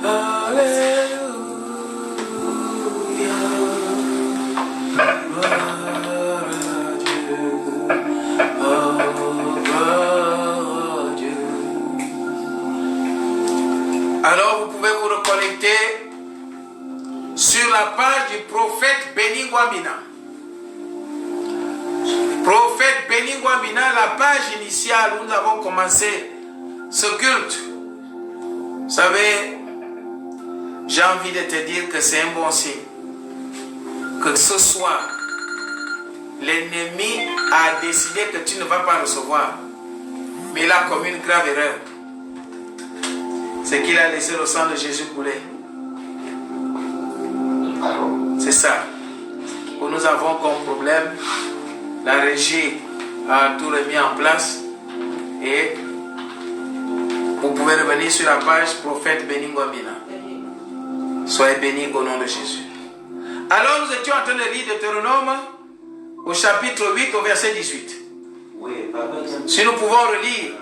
Alléluia. Alors vous pouvez vous reconnecter sur la page du prophète Béni Wambina. Prophète Béni Wambina, la page initiale où nous avons commencé ce culte. Vous savez, j'ai envie de te dire que c'est un bon signe. Que ce soir, l'ennemi a décidé que tu ne vas pas recevoir. Mais il a commis une grave erreur. C'est qu'il a laissé le sang de Jésus couler. C'est ça que nous avons comme problème. La régie a tout remis en place. Et vous pouvez revenir sur la page prophète Béni Wambina. Soyez bénis au nom de Jésus. Alors nous étions en train de lire Deutéronome au chapitre 8 au verset 18. Si nous pouvons relire.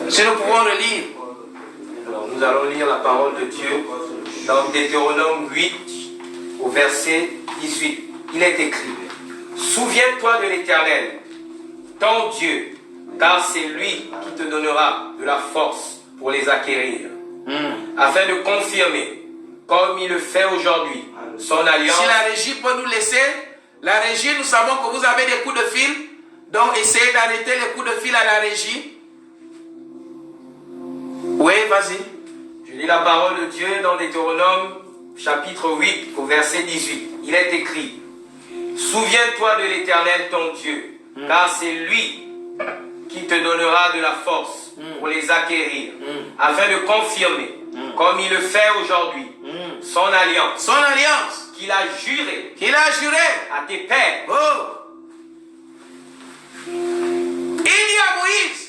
Si nous pouvons relire. Alors nous allons lire la parole de Dieu dans Deutéronome 8 au verset 18. Il est écrit: Souviens-toi de l'Éternel, ton Dieu, car c'est lui qui te donnera de la force pour les acquérir, afin de confirmer, comme il le fait aujourd'hui, son alliance. Si la régie peut nous laisser, la régie, nous savons que vous avez des coups de fil, donc essayez d'arrêter les coups de fil à la régie. Oui, vas-y. Je lis la parole de Dieu dans Deutéronome chapitre 8 au verset 18. Il est écrit: Souviens-toi de l'Éternel ton Dieu, car c'est lui qui te donnera de la force pour les acquérir, afin de confirmer, comme il le fait aujourd'hui, son alliance. Son alliance. Qu'il a juré. Qu'il a juré. À tes pères. Oh. Il dit à Moïse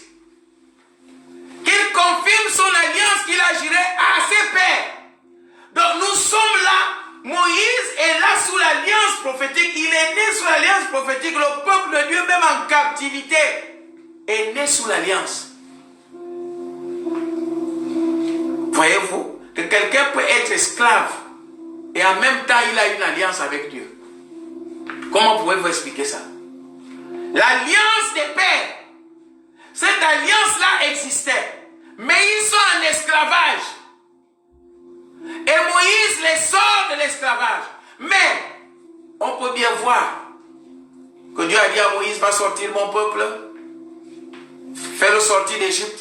qu'il confirme son alliance qu'il a juré à ses pères. Donc nous sommes là. Moïse est là sous l'alliance prophétique. Il est né sous l'alliance prophétique. Le peuple de Dieu, même en captivité, est né sous l'alliance. Voyez-vous que quelqu'un peut être esclave et en même temps il a une alliance avec Dieu. Comment pouvez-vous expliquer ça? L'alliance des pères, cette alliance-là existait, mais ils sont en esclavage. Et Moïse les sort de l'esclavage. Mais on peut bien voir que Dieu a dit à Moïse: va sortir mon peuple, fais-le sortir d'Égypte.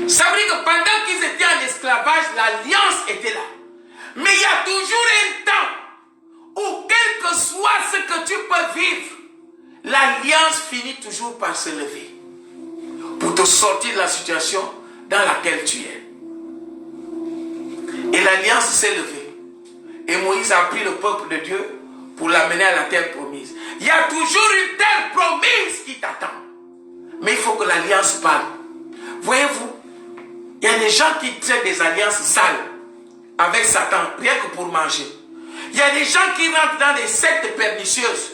Ça veut dire que pendant qu'ils étaient en esclavage, l'alliance était là. Mais il y a toujours un temps où, quel que soit ce que tu peux vivre, l'alliance finit toujours par se lever pour te sortir de la situation dans laquelle tu es. Et l'alliance s'est levée. Et Moïse a pris le peuple de Dieu pour l'amener à la terre promise. Il y a toujours une terre promise qui t'attend. Mais il faut que l'alliance parle. Voyez-vous, il y a des gens qui traitent des alliances sales avec Satan, rien que pour manger. Il y a des gens qui rentrent dans des sectes pernicieuses.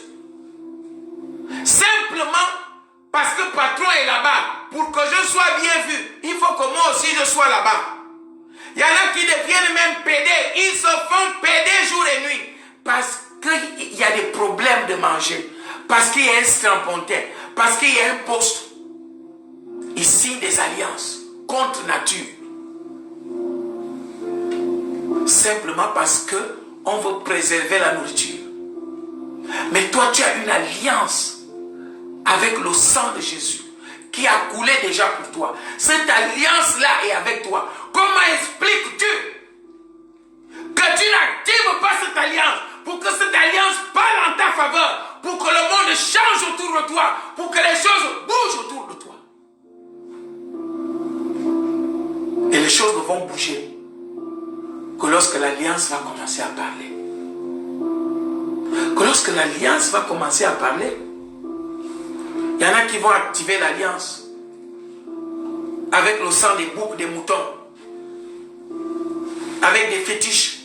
Simplement parce que le patron est là-bas. Pour que je sois bien vu, il faut que moi aussi je sois là-bas. Il y en a qui deviennent même pédés. Ils se font péder jour et nuit. Parce qu'il y a des problèmes de manger. Parce qu'il y a un strapontin. Parce qu'il y a un poste. Ils signent des alliances contre nature. Simplement parce que on veut préserver la nourriture. Mais toi, tu as une alliance avec le sang de Jésus qui a coulé déjà pour toi. Cette alliance-là est avec toi. Comment expliques-tu que tu n'actives pas cette alliance pour que cette alliance parle en ta faveur, pour que le monde change autour de toi, pour que les choses bougent autour de toi? Et les choses ne vont bouger que lorsque l'alliance va commencer à parler. Que lorsque l'alliance va commencer à parler, il y en a qui vont activer l'alliance avec le sang des boucs, des moutons, avec des fétiches.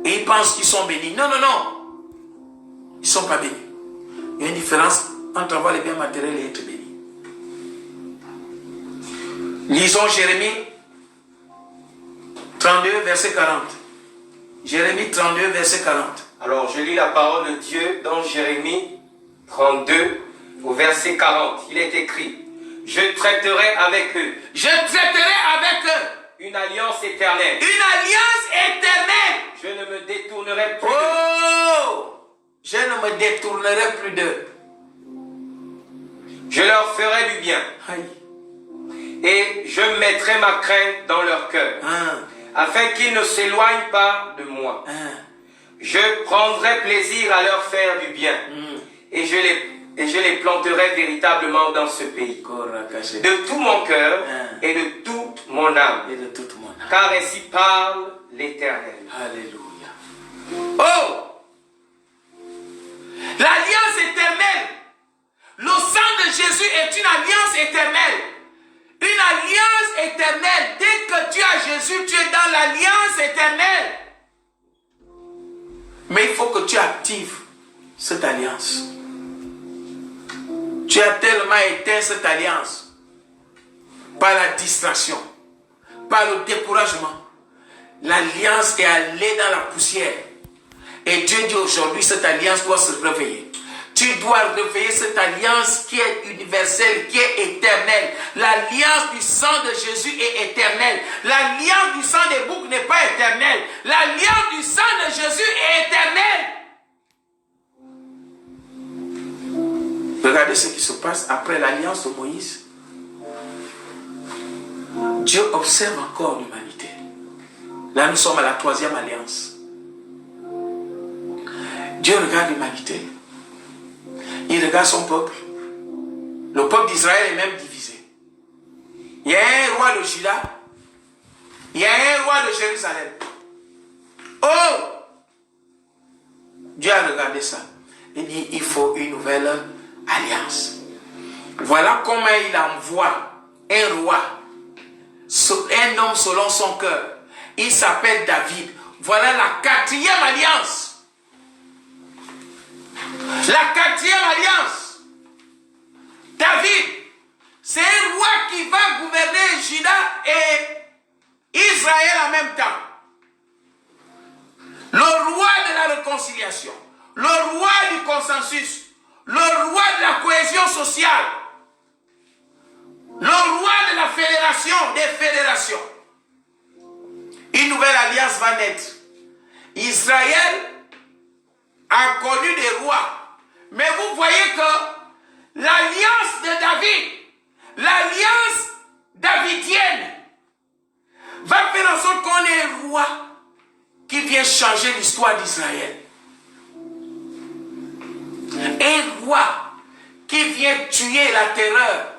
Et ils pensent qu'ils sont bénis. Non, non, non. Ils ne sont pas bénis. Il y a une différence entre avoir les biens matériels et être béni. Lisons Jérémie 32, verset 40. Jérémie 32, verset 40. Alors, je lis la parole de Dieu dans Jérémie 32, au verset 40. Il est écrit, « Je traiterai avec eux. Je traiterai avec eux. Une alliance éternelle. Une alliance éternelle. Je ne me détournerai plus d'eux. Oh, je ne me détournerai plus d'eux. Je leur ferai du bien. Aïe. Et je mettrai ma crainte dans leur cœur, afin qu'ils ne s'éloignent pas de moi. Je prendrai plaisir à leur faire du bien, et je les planterai véritablement dans ce pays, de tout mon cœur et de toute mon âme, car ainsi parle l'Éternel. Alléluia. Oh! L'alliance éternelle. Le sang de Jésus est une alliance éternelle. Une alliance éternelle. Dès que tu as Jésus, tu es dans l'alliance éternelle. Mais il faut que tu actives cette alliance. Tu as tellement éteint cette alliance par la distraction, par le découragement. L'alliance est allée dans la poussière. Et Dieu dit aujourd'hui, cette alliance doit se réveiller. Tu dois réveiller cette alliance qui est universelle, qui est éternelle. L'alliance du sang de Jésus est éternelle. L'alliance du sang des boucs n'est pas éternelle. L'alliance du sang de Jésus est éternelle. Regardez ce qui se passe après l'alliance de Moïse. Dieu observe encore l'humanité. Là, nous sommes à la 3e alliance. Dieu regarde l'humanité. Il regarde son peuple. Le peuple d'Israël est même divisé. Il y a un roi de Juda. Il y a un roi de Jérusalem. Oh! Dieu a regardé ça. Il dit, il faut une nouvelle alliance. Voilà comment il envoie un roi, un homme selon son cœur. Il s'appelle David. Voilà la 4e alliance. La 4e alliance. David, c'est un roi qui va gouverner Juda et Israël en même temps. Le roi de la réconciliation, le roi du consensus, le roi de la cohésion sociale, le roi de la fédération des fédérations. Une nouvelle alliance va naître. Israël a connu des rois. Mais vous voyez que l'alliance de David, l'alliance davidienne, va faire en sorte qu'on ait un roi qui vient changer l'histoire d'Israël. Un roi qui vient tuer la terreur.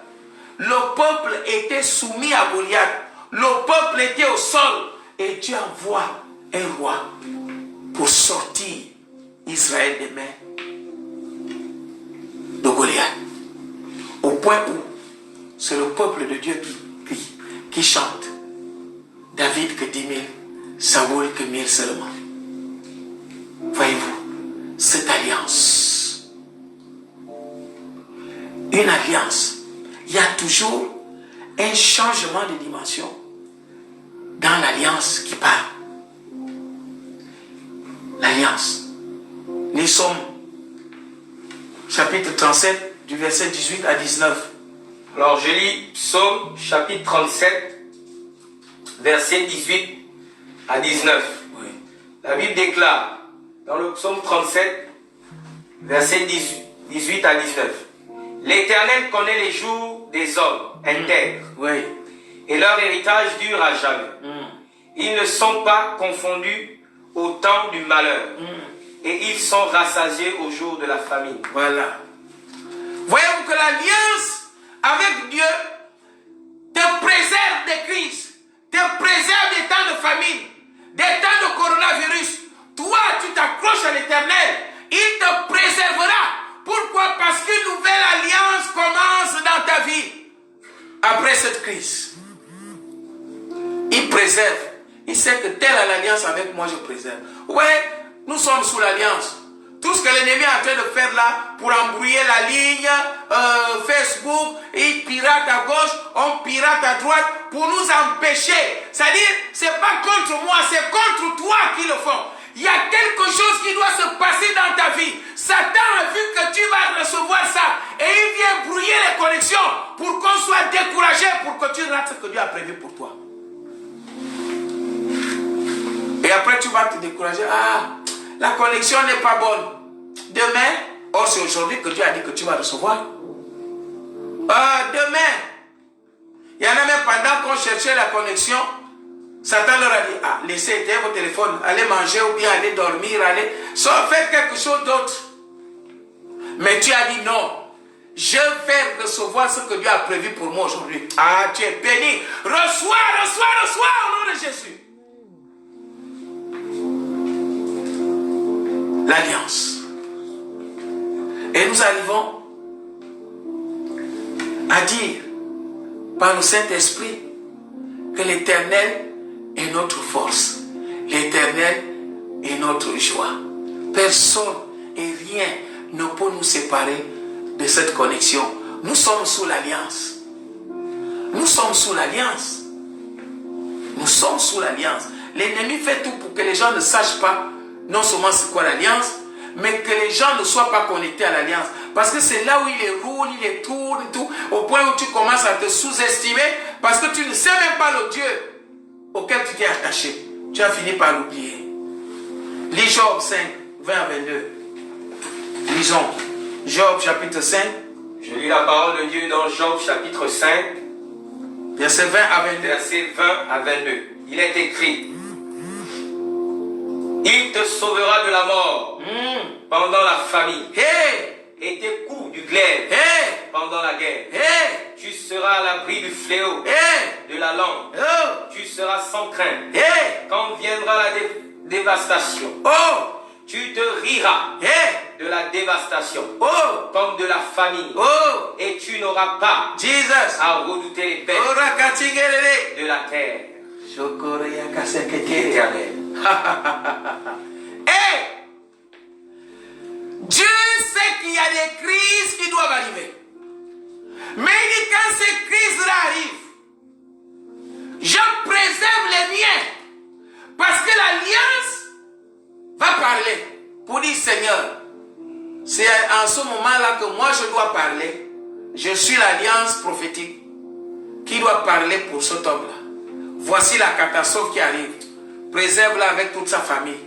Le peuple était soumis à Goliath. Le peuple était au sol. Et Dieu envoie un roi pour sortir Israël des mains de Goliath. Au point où c'est le peuple de Dieu qui chante. David que 10 000, Saoul que 1000 seulement. Voyez-vous, cette alliance. Une alliance. Il y a toujours un changement de dimension dans l'alliance qui part. L'alliance. Nous sommes chapitre 37 du verset 18 à 19. Alors je lis Psaume chapitre 37 verset 18 à 19. Oui. La Bible déclare dans le Psaume 37 verset 18 à 19. L'Éternel connaît les jours des hommes intègres. Oui. Et leur héritage dure à jamais. Ils ne sont pas confondus au temps du malheur. Et ils sont rassasiés au jour de la famine. Voilà. Voyez-vous que l'alliance avec Dieu te préserve des crises, te préserve des temps de famine, des temps de coronavirus. Toi, tu t'accroches à l'Éternel. Il te préservera. Pourquoi? Parce qu'une nouvelle alliance commence dans ta vie. Après cette crise. Il préserve. Il sait que telle est l'alliance avec moi, je préserve. Ouais, nous sommes sous l'alliance. Tout ce que l'ennemi est en train de faire là pour embrouiller la ligne, Facebook, il pirate à gauche, on pirate à droite pour nous empêcher. C'est-à-dire, c'est pas contre moi, c'est contre toi qu'ils le font. Il y a quelque chose qui doit se passer dans ta vie. Satan a vu que tu vas recevoir ça et il vient brouiller les connexions pour qu'on soit découragé, pour que tu rates ce que Dieu a prévu pour toi. Et après tu vas te décourager. Ah, la connexion n'est pas bonne. Demain, oh c'est aujourd'hui que Dieu a dit que tu vas recevoir. Demain, il y en a même pendant qu'on cherchait la connexion, Satan leur a dit, ah, laissez éteindre vos téléphones, allez manger ou bien allez dormir, allez, soit faites quelque chose d'autre. Mais tu as dit non, je vais recevoir ce que Dieu a prévu pour moi aujourd'hui. Ah, tu es béni. Reçois, reçois, reçois au nom de Jésus. L'alliance. Et nous arrivons à dire par le Saint-Esprit que l'Éternel est notre force. L'Éternel est notre joie. Personne et rien ne peut nous séparer de cette connexion. Nous sommes sous l'alliance. Nous sommes sous l'alliance. Nous sommes sous l'alliance. L'ennemi fait tout pour que les gens ne sachent pas non seulement c'est quoi l'alliance, mais que les gens ne soient pas connectés à l'alliance. Parce que c'est là où il les roule, il les tourne et tout, au point où tu commences à te sous-estimer, parce que tu ne sais même pas le Dieu auquel tu t'es attaché. Tu as fini par l'oublier. Lis Job 5, 20 à 22. Lisons. Job chapitre 5. Je lis la parole de Dieu dans Job chapitre 5. Verset 20 à 22. Verset 20 à 22. Il est écrit: il te sauvera de la mort pendant la famine. Et tes coups du glaive pendant la guerre. Tu seras à l'abri du fléau, de la langue. Tu seras sans crainte. Quand viendra la dévastation, tu te riras de la dévastation, comme de la famine. Et tu n'auras pas à redouter les bêtes de la terre. Éternel. Dieu sait qu'il y a des crises qui doivent arriver. Mais il dit quand ces crises-là arrivent, je préserve les miens. Parce que l'alliance va parler pour dire Seigneur, c'est en ce moment-là que moi je dois parler. Je suis l'alliance prophétique qui doit parler pour cet homme-là. Voici la catastrophe qui arrive. Préserve-la avec toute sa famille.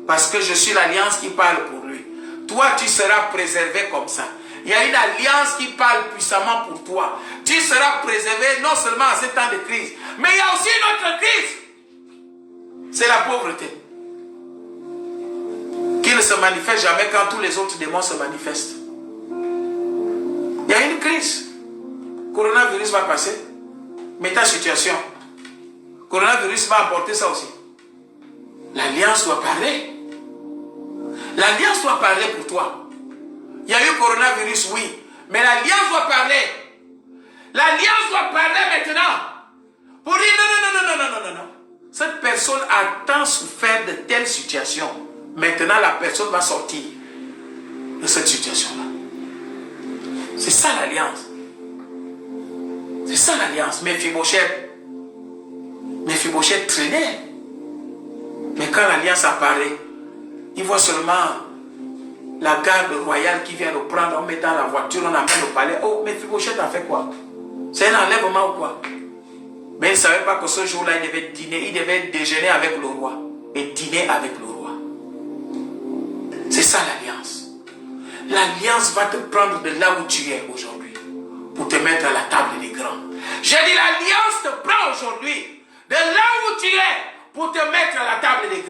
Parce que je suis l'alliance qui parle pour lui. Toi, tu seras préservé comme ça. Il y a une alliance qui parle puissamment pour toi. Tu seras préservé non seulement en ces temps de crise, mais il y a aussi une autre crise. C'est la pauvreté. Qui ne se manifeste jamais quand tous les autres démons se manifestent. Il y a une crise. Coronavirus va passer. Mais ta situation. Coronavirus va apporter ça aussi. L'alliance doit parler. L'alliance doit parler pour toi. Il y a eu coronavirus, oui. Mais l'alliance doit parler. L'alliance doit parler maintenant. Pour dire non. Cette personne a tant souffert de telle situation. Maintenant, la personne va sortir de cette situation-là. C'est ça l'alliance. C'est ça l'alliance. Mephibosheth traînait. Mais quand l'alliance apparaît, il voit seulement la garde royale qui vient le prendre, on met dans la voiture, on amène au palais. Oh, Mephibosheth a fait quoi? C'est un enlèvement ou quoi? Mais il ne savait pas que ce jour-là, il devait dîner, il devait déjeuner avec le roi et dîner avec le roi. C'est ça l'alliance. L'alliance va te prendre de là où tu es aujourd'hui pour te mettre à la table des grands. J'ai dit l'alliance te prend aujourd'hui de là où tu es pour te mettre à la table des grands.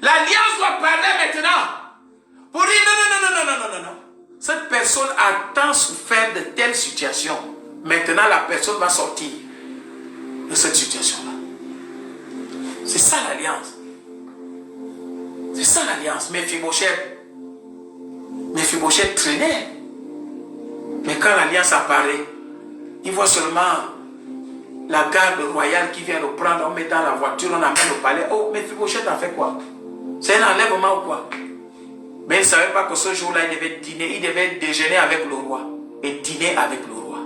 L'alliance doit parler maintenant. Pour dire non. Cette personne a tant souffert de telle situation. Maintenant, la personne va sortir de cette situation-là. C'est ça l'alliance. C'est ça l'alliance. Mephibosheth traînait. Mais quand l'alliance apparaît, il voit seulement la garde royale qui vient le prendre, on met dans la voiture, on amène au palais. Oh, Mephibosheth a fait quoi? C'est un enlèvement ou quoi? Mais il ne savait pas que ce jour-là, il devait dîner, il devait déjeuner avec le roi et dîner avec le roi.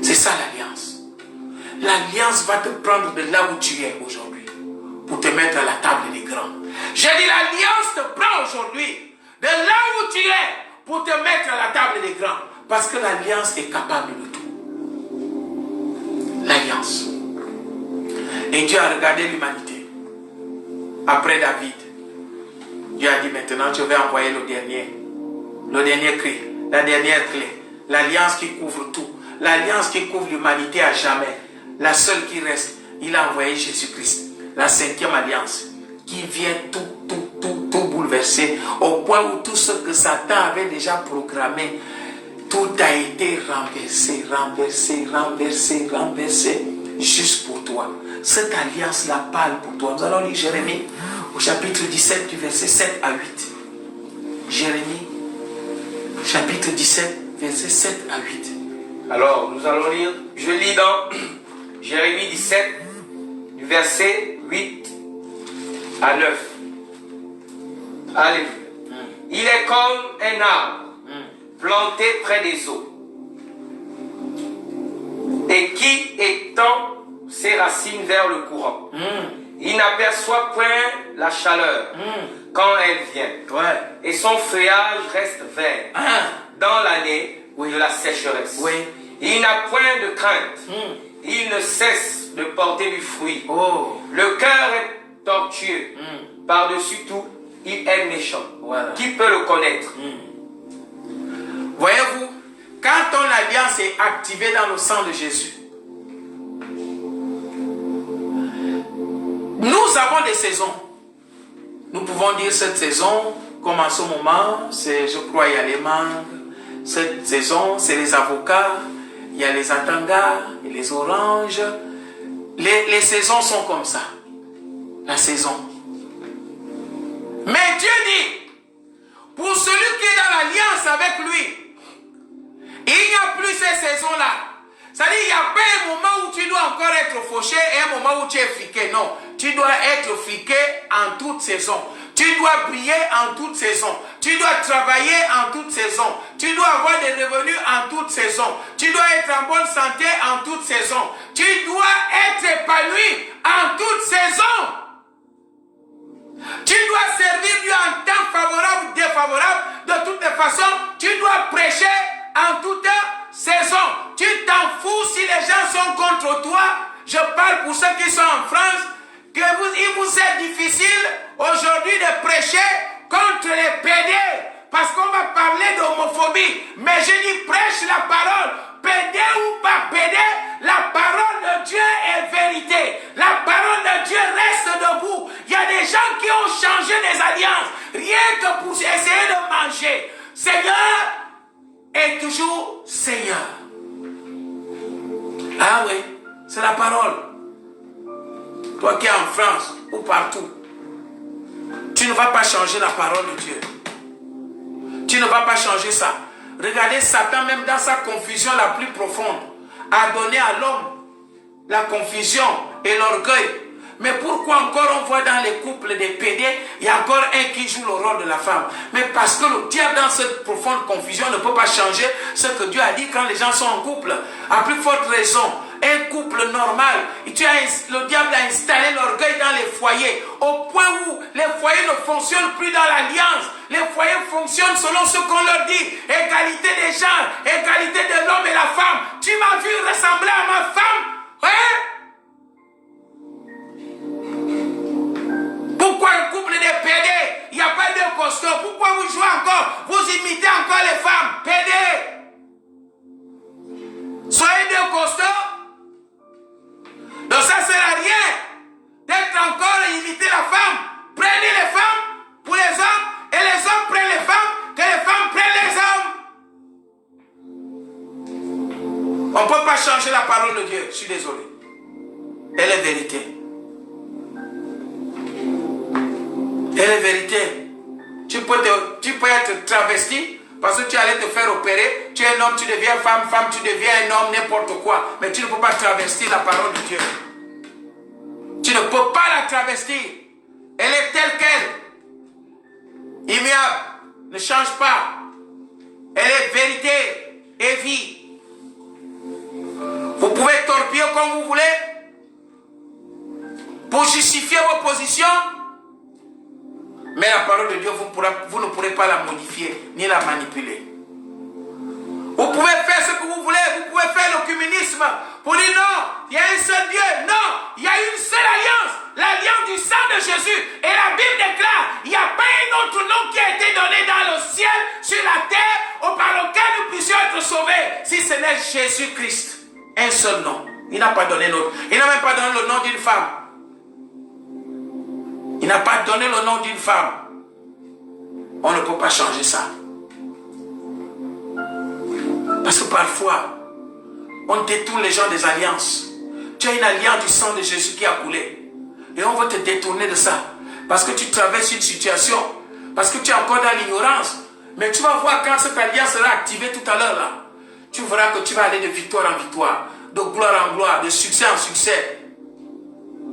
C'est ça l'alliance. L'alliance va te prendre de là où tu es aujourd'hui pour te mettre à la table des grands. J'ai dit l'alliance te prend aujourd'hui de là où tu es pour te mettre à la table des grands. Parce que l'alliance est capable de tout. L'alliance. Et Dieu a regardé l'humanité. Après David, Dieu a dit maintenant je vais envoyer le dernier cri, la dernière clé, l'alliance qui couvre tout, l'alliance qui couvre l'humanité à jamais, la seule qui reste. Il a envoyé Jésus-Christ, la 5e alliance, qui vient tout bouleverser, au point où tout ce que Satan avait déjà programmé, tout a été renversé, juste pour toi. Cette alliance-là parle pour toi. Nous allons lire Jérémie au chapitre 17 du verset 7 à 8. Jérémie, chapitre 17, verset 7 à 8. Alors, nous allons lire, je lis dans Jérémie 17, du verset 8 à 9. Alléluia. Il est comme un arbre planté près des eaux et qui étend ses racines vers le courant. Il n'aperçoit point la chaleur quand elle vient. Et son feuillage reste vert dans l'année de la sécheresse. Il n'a point de crainte. Il ne cesse de porter du fruit. Le cœur est tortueux. Par-dessus tout, il est méchant. Qui peut le connaître? Voyez-vous, quand ton alliance est activée dans le sang de Jésus, nous avons des saisons. Nous pouvons dire cette saison, comme en ce moment, c'est, je crois, il y a les mangues. Cette saison, c'est les avocats. Il y a les atangas, et les oranges. Les saisons sont comme ça. La saison. Mais Dieu dit, pour celui qui est dans l'alliance avec lui, il n'y a plus ces saisons-là. C'est-à-dire, il n'y a pas un moment où tu dois encore être fauché et un moment où tu es friqué. Non, tu dois être friqué en toute saison. Tu dois briller en toute saison. Tu dois travailler en toute saison. Tu dois avoir des revenus en toute saison. Tu dois être en bonne santé en toute saison. Tu dois être épanoui en toute saison. Tu dois servir Dieu en temps favorable ou défavorable. De toutes les façons, tu dois prêcher en toute saison. Tu t'en fous si les gens sont contre toi. Je parle pour ceux qui sont en France. Il vous est difficile aujourd'hui de prêcher contre les pédés. Parce qu'on va parler d'homophobie. Mais je dis prêche la parole. Pédé ou pas pédé, la parole de Dieu est vérité. La parole de Dieu reste debout. Il y a des gens qui ont changé des alliances. Rien que pour essayer de manger. Seigneur est toujours Seigneur. Ah oui, c'est la parole. Toi qui es en France ou partout, tu ne vas pas changer la parole de Dieu. Tu ne vas pas changer ça. Regardez, Satan, même dans sa confusion la plus profonde, a donné à l'homme la confusion et l'orgueil. Mais pourquoi encore on voit dans les couples des pédés, il y a encore un qui joue le rôle de la femme? Mais parce que le diable, dans cette profonde confusion, ne peut pas changer ce que Dieu a dit quand les gens sont en couple. À plus forte raison, un couple normal, le diable a installé l'orgueil dans les foyers, au point où les foyers ne fonctionnent plus dans l'alliance. Les foyers fonctionnent selon ce qu'on leur dit. Égalité des genres, égalité de l'homme et la femme. Tu m'as vu ressembler à ma femme? Hein? Pourquoi un couple de pédés, il n'y a pas de costaud? Pourquoi vous jouez encore? Vous imitez encore les femmes pédés? Soyez deux costauds. Donc ça ne sert à rien d'être encore et imiter la femme. changer la parole de Dieu. Je suis désolé. Elle est vérité. Elle est vérité. Tu peux être travesti parce que tu allais te faire opérer. Tu es un homme, tu deviens femme, femme, tu deviens un homme, n'importe quoi. Mais tu ne peux pas travestir la parole de Dieu. Tu ne peux pas la travestir. Elle est telle qu'elle. Immuable. Ne change pas. Elle est vérité et vie. Vous pouvez torpiller comme vous voulez pour justifier vos positions. Mais la parole de Dieu, vous ne pourrez pas la modifier ni la manipuler. Vous pouvez faire ce que vous voulez. Vous pouvez faire l'œcuménisme pour dire non, il y a un seul Dieu. Non, il y a une seule alliance. L'alliance du sang de Jésus. Et la Bible déclare, il n'y a pas un autre nom qui a été donné dans le ciel, sur la terre, par lequel nous puissions être sauvés, si ce n'est Jésus-Christ. Un seul nom. Il n'a pas donné l'autre. Il n'a même pas donné le nom d'une femme. Il n'a pas donné le nom d'une femme. On ne peut pas changer ça. Parce que parfois, on détourne les gens des alliances. Tu as une alliance du sang de Jésus qui a coulé. Et on veut te détourner de ça. Parce que tu traverses une situation. Parce que tu es encore dans l'ignorance. Mais tu vas voir quand cette alliance sera activée tout à l'heure là. Tu verras que tu vas aller de victoire en victoire. De gloire en gloire. De succès en succès.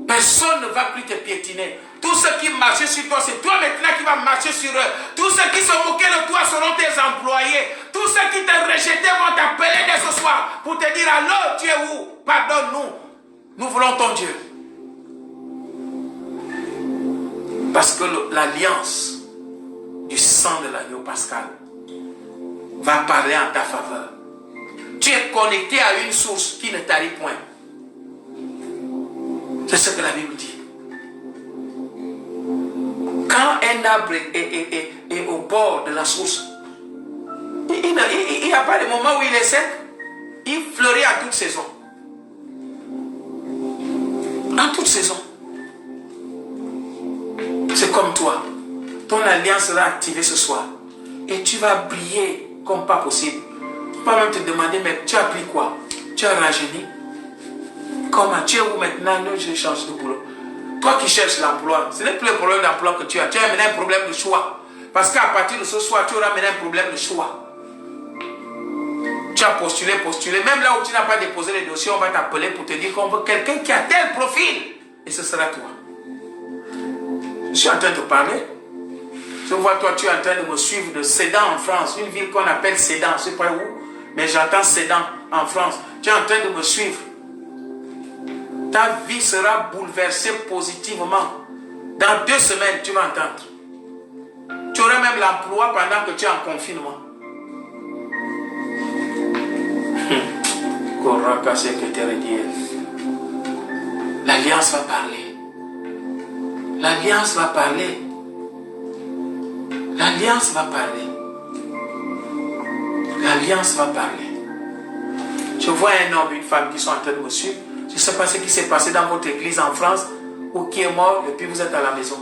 Personne ne va plus te piétiner. Tous ceux qui marchaient sur toi, c'est toi maintenant qui vas marcher sur eux. Tous ceux qui se moquaient de toi seront tes employés. Tous ceux qui te rejetaient vont t'appeler dès ce soir pour te dire allô, tu es où? Pardonne-nous. Nous voulons ton Dieu. Parce que l'alliance du sang de l'agneau pascal va parler en ta faveur. Tu es connecté à une source qui ne tarit point. C'est ce que la Bible dit. Quand un arbre est au bord de la source, il n'y a pas de moment où il est sec. Il fleurit à toute saison. En toute saison. C'est comme toi. Ton alliance sera activée ce soir. Et tu vas briller comme pas possible. Tu vas même te demander, mais tu as pris quoi? Tu as rajeuni? Comment? Tu es où maintenant? Non, je change de boulot. Toi qui cherches l'emploi, ce n'est plus le problème d'emploi que tu as. Tu as maintenant un problème de choix. Parce qu'à partir de ce soir, tu auras maintenant un problème de choix. Tu as postulé. Même là où tu n'as pas déposé les dossiers, on va t'appeler pour te dire qu'on veut quelqu'un qui a tel profil. Et ce sera toi. Je suis en train de te parler. Je vois toi, tu es en train de me suivre de Sedan en France. Une ville qu'on appelle Sedan. Je ne sais pas où. Mais j'entends Sedan en France. Tu es en train de me suivre. Ta vie sera bouleversée positivement. Dans 2 semaines, tu vas entendre. Tu auras même l'emploi pendant que tu es en confinement. L'alliance va parler. L'alliance va parler. L'alliance va parler. L'alliance va parler. Je vois un homme, une femme qui sont en train de me suivre. Je ne sais pas ce qui s'est passé dans votre église en France ou qui est mort et puis vous êtes à la maison.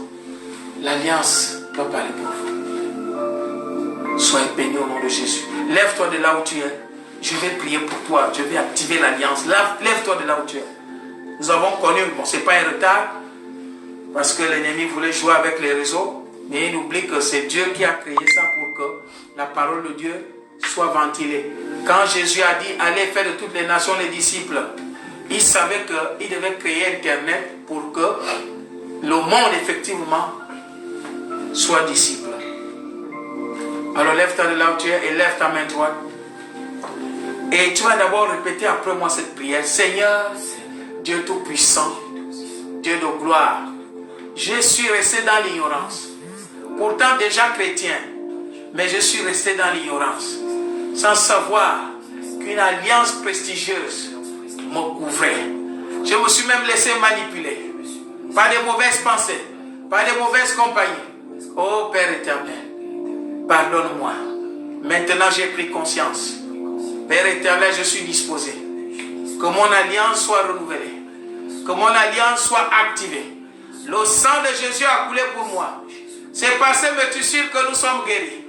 L'alliance va parler pour vous. Soyez bénis au nom de Jésus. Lève-toi de là où tu es. Je vais prier pour toi. Je vais activer l'alliance. Lève-toi de là où tu es. Nous avons connu, bon, ce n'est pas un retard parce que l'ennemi voulait jouer avec les réseaux, mais il oublie que c'est Dieu qui a créé ça pour que la parole de Dieu soit ventilée. Quand Jésus a dit allez faire de toutes les nations les disciples, il savait qu'il devait créer Internet pour que le monde effectivement soit disciple. Alors lève-toi de là où tu es et lève ta main droite. Et tu vas d'abord répéter après moi cette prière. Seigneur, Dieu Tout-Puissant, Dieu de gloire, je suis resté dans l'ignorance. Pourtant déjà chrétien, mais je suis resté dans l'ignorance. Sans savoir qu'une alliance prestigieuse me couvrait. Je me suis même laissé manipuler par des mauvaises pensées, par des mauvaises compagnies. Oh Père éternel, pardonne-moi. Maintenant j'ai pris conscience. Père éternel, je suis disposé. Que mon alliance soit renouvelée. Que mon alliance soit activée. Le sang de Jésus a coulé pour moi. C'est par ces métussures que nous sommes guéris.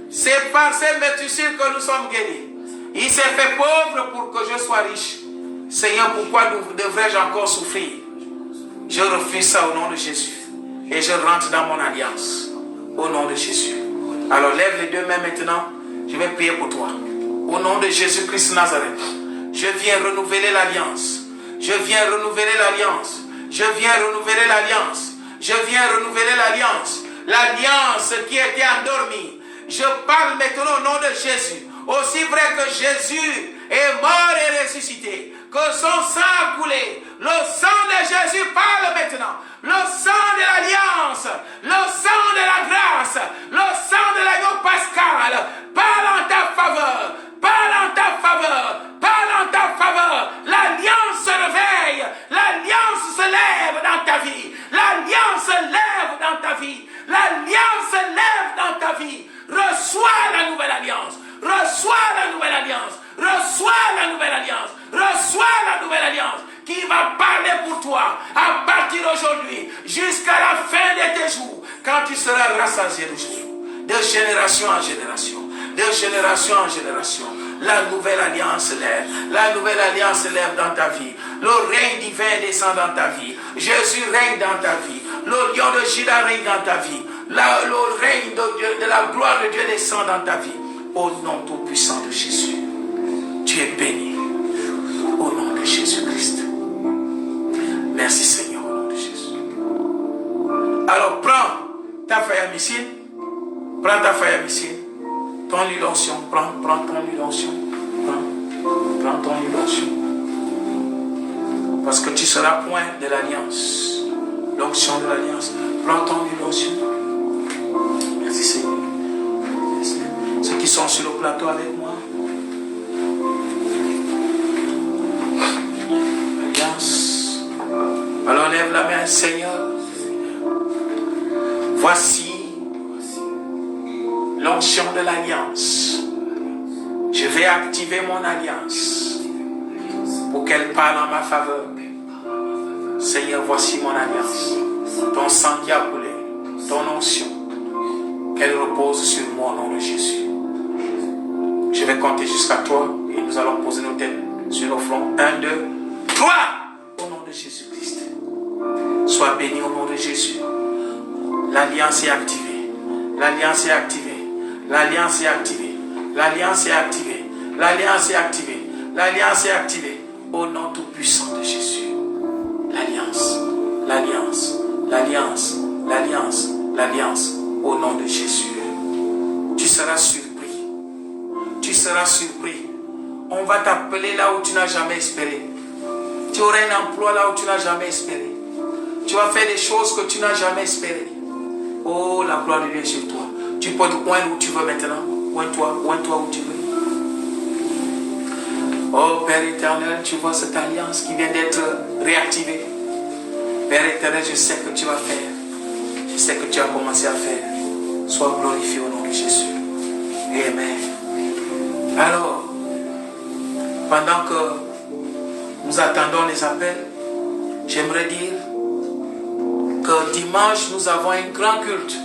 C'est par ces métussures que nous sommes guéris. Il s'est fait pauvre pour que je sois riche. Seigneur, pourquoi devrais-je encore souffrir? Je refuse ça au nom de Jésus. Et je rentre dans mon alliance. Au nom de Jésus. Alors lève les deux mains maintenant. Je vais prier pour toi. Au nom de Jésus-Christ Nazareth. Je viens renouveler l'alliance. Je viens renouveler l'alliance. Je viens renouveler l'alliance. Je viens renouveler l'alliance. L'alliance qui était endormie. Je parle maintenant au nom de Jésus. Aussi vrai que Jésus est mort et ressuscité, que son sang a coulé, le sang de Jésus parle maintenant. Le sang de l'alliance, le sang de la grâce, le sang de l'agneau pascal parle en ta faveur, parle en ta faveur, parle en ta faveur. L'alliance se réveille, l'alliance se lève dans ta vie, l'alliance se lève dans ta vie, l'alliance se lève dans ta vie. Reçois la nouvelle alliance, reçois la nouvelle alliance, reçois la nouvelle alliance, reçois la nouvelle alliance qui va parler pour toi à partir d'aujourd'hui jusqu'à la fin de tes jours, quand tu seras rassasié de Jésus, de génération en génération, de génération en génération. La nouvelle alliance lève, la nouvelle alliance lève dans ta vie. Le règne divin descend dans ta vie. Jésus règne dans ta vie. Le lion de Juda règne dans ta vie. Le règne de Dieu, de la gloire de Dieu descend dans ta vie. Au nom tout puissant de Jésus, tu es béni. Au nom de Jésus-Christ. Merci Seigneur, au nom de Jésus. Alors prends ta feuille à missile. Prends ta feuille à missile. Ton huile d'onction. Prends ton huile d'onction. Prends ton huile d'onction. Parce que tu seras point de l'alliance. L'onction de l'alliance. Prends ton huile d'onction. Merci Seigneur. Merci. Ceux qui sont sur le plateau avec moi. Alliance. Alors lève la main, Seigneur. Voici l'onction de l'alliance. Je vais activer mon alliance pour qu'elle parle en ma faveur. Seigneur, voici mon alliance. Ton sang qui a coulé, ton onction, qu'elle repose sur moi au nom de Jésus. Je vais compter jusqu'à 3 et nous allons poser nos têtes sur nos fronts. 1, 2, 3. Au nom de Jésus-Christ. Sois béni au nom de Jésus. L'alliance est activée. L'alliance est activée. L'alliance est activée. L'alliance est activée. L'alliance est activée. L'alliance est activée. Au nom tout puissant de Jésus. L'alliance. L'alliance. L'alliance. L'alliance. L'alliance. Au nom de Jésus. Tu seras surpris. Tu seras surpris. On va t'appeler là où tu n'as jamais espéré. Tu auras un emploi là où tu n'as jamais espéré. Tu vas faire des choses que tu n'as jamais espérées. Oh, la gloire de Dieu est sur toi. Tu peux te poindre où tu veux maintenant. Oins-toi où tu veux. Oh Père éternel, tu vois cette alliance qui vient d'être réactivée. Père éternel, je sais que tu vas faire. Je sais que tu as commencé à faire. Sois glorifié au nom de Jésus. Amen. Alors, pendant que nous attendons les appels, j'aimerais dire que dimanche, nous avons un grand culte